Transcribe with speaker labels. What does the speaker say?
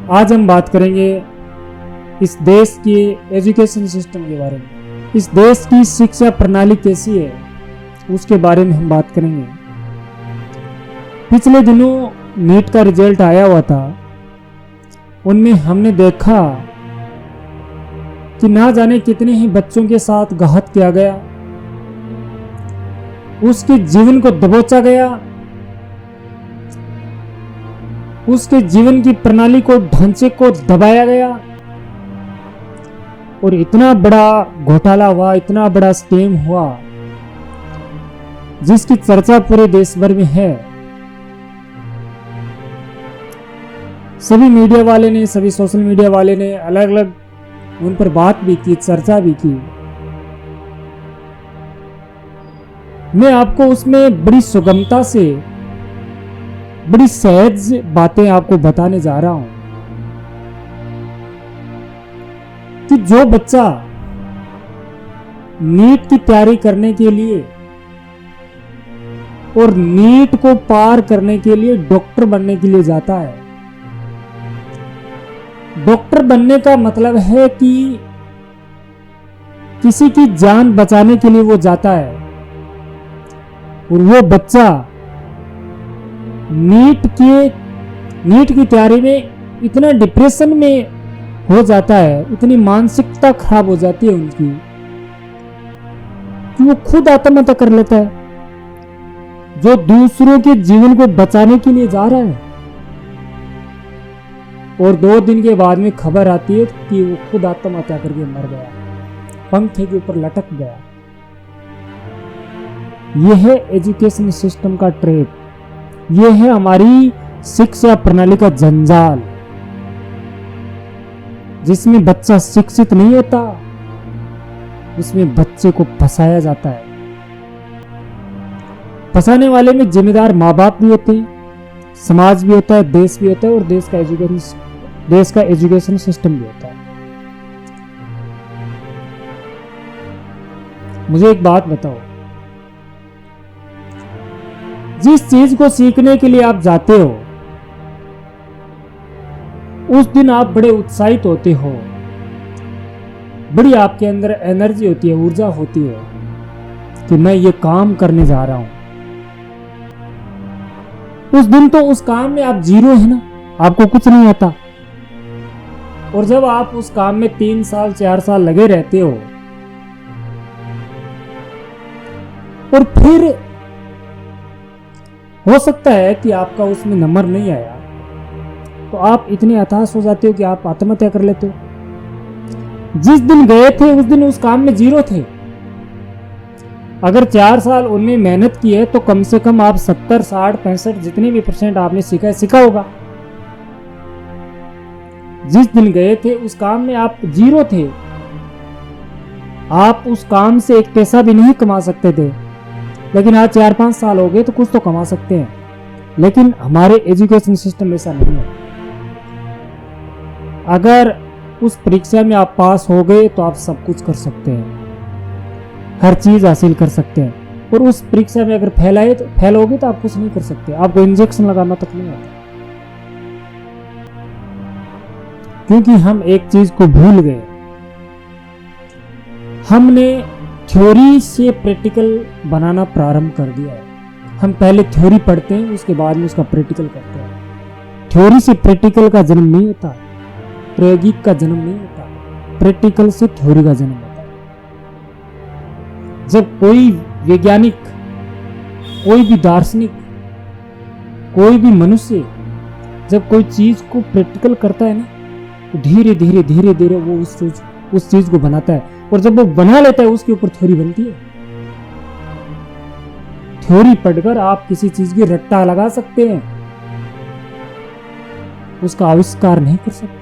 Speaker 1: आज हम बात करेंगे इस देश के एजुकेशन सिस्टम के बारे में। इस देश की शिक्षा प्रणाली कैसी है उसके बारे में हम बात करेंगे। पिछले दिनों नीट का रिजल्ट आया हुआ था, उनमें हमने देखा कि ना जाने कितने ही बच्चों के साथ घात किया गया, उसके जीवन को दबोचा गया, उसके जीवन की प्रणाली को, ढांचे को दबाया गया और इतना बड़ा घोटाला हुआ, इतना बड़ा स्कैम हुआ जिसकी चर्चा पूरे देश भर में है। सभी मीडिया वाले ने, सभी सोशल मीडिया वाले ने अलग अलग उन पर बात भी की, चर्चा भी की। मैं आपको उसमें बड़ी सुगमता से, बड़ी सहज बातें आपको बताने जा रहा हूं कि जो बच्चा नीट की तैयारी करने के लिए और नीट को पार करने के लिए डॉक्टर बनने के लिए जाता है। डॉक्टर बनने का मतलब है कि किसी की जान बचाने के लिए वो जाता है और वो बच्चा नीट की तैयारी में इतना डिप्रेशन में हो जाता है, इतनी मानसिकता खराब हो जाती है उनकी कि वो खुद आत्महत्या कर लेता है, जो दूसरों के जीवन को बचाने के लिए जा रहा है। और 2 दिन के बाद में खबर आती है कि वो खुद आत्महत्या करके मर गया, पंखे के ऊपर लटक गया। यह है एजुकेशन सिस्टम का ट्रैप, यह है हमारी शिक्षा प्रणाली का जंजाल, जिसमें बच्चा शिक्षित नहीं होता, उसमें बच्चे को फंसाया जाता है। फंसाने वाले में जिम्मेदार माँ बाप भी होते हैं, समाज भी होता है, देश भी होता है और देश का एजुकेशन सिस्टम भी होता है। मुझे एक बात बताओ, जिस चीज को सीखने के लिए आप जाते हो उस दिन आप बड़े उत्साहित होते हो, बड़ी आपके अंदर एनर्जी होती है, ऊर्जा होती है कि मैं ये काम करने जा रहा हूं। उस दिन तो उस काम में आप जीरो है ना, आपको कुछ नहीं आता। और जब आप उस काम में 3 साल 4 साल लगे रहते हो और फिर हो सकता है कि आपका उसमें नंबर नहीं आया, तो आप इतने हताश हो जाते हो कि आप आत्महत्या कर लेते हो। जिस दिन गए थे उस दिन उस काम में जीरो थे। अगर 4 साल उनमें मेहनत की है तो कम से कम आप 70, 60, 65 जितने भी % आपने सीखा होगा। जिस दिन गए थे उस काम में आप जीरो थे, आप उस काम से एक पैसा भी नहीं कमा सकते थे। लेकिन आज 4-5 साल हो गए तो कुछ तो कमा सकते हैं। लेकिन हमारे एजुकेशन सिस्टम ऐसा नहीं है। अगर उस परीक्षा में आप पास हो गए तो आप सब कुछ कर सकते हैं, हर चीज हासिल कर सकते हैं। और उस परीक्षा में अगर फेल हो गए तो आप कुछ नहीं कर सकते, आपको इंजेक्शन लगाना तक नहीं आता। क्योंकि हम एक चीज को भूल गए, हमने थ्योरी से प्रैक्टिकल बनाना प्रारंभ कर दिया है। हम पहले थ्योरी पढ़ते हैं, उसके बाद में उसका प्रैक्टिकल करते हैं। थ्योरी से प्रैक्टिकल का जन्म नहीं होता, प्रायोगिक का जन्म नहीं होता, प्रैक्टिकल से थ्योरी का जन्म होता है। जब कोई वैज्ञानिक, कोई भी दार्शनिक, कोई भी मनुष्य जब कोई चीज को प्रैक्टिकल करता है ना, तो धीरे धीरे वो उस चीज को बनाता है। और जब वो बना लेता है उसके ऊपर थ्योरी बनती है। थ्योरी पढ़कर आप किसी चीज की रट्टा लगा सकते हैं, उसका आविष्कार नहीं कर सकते।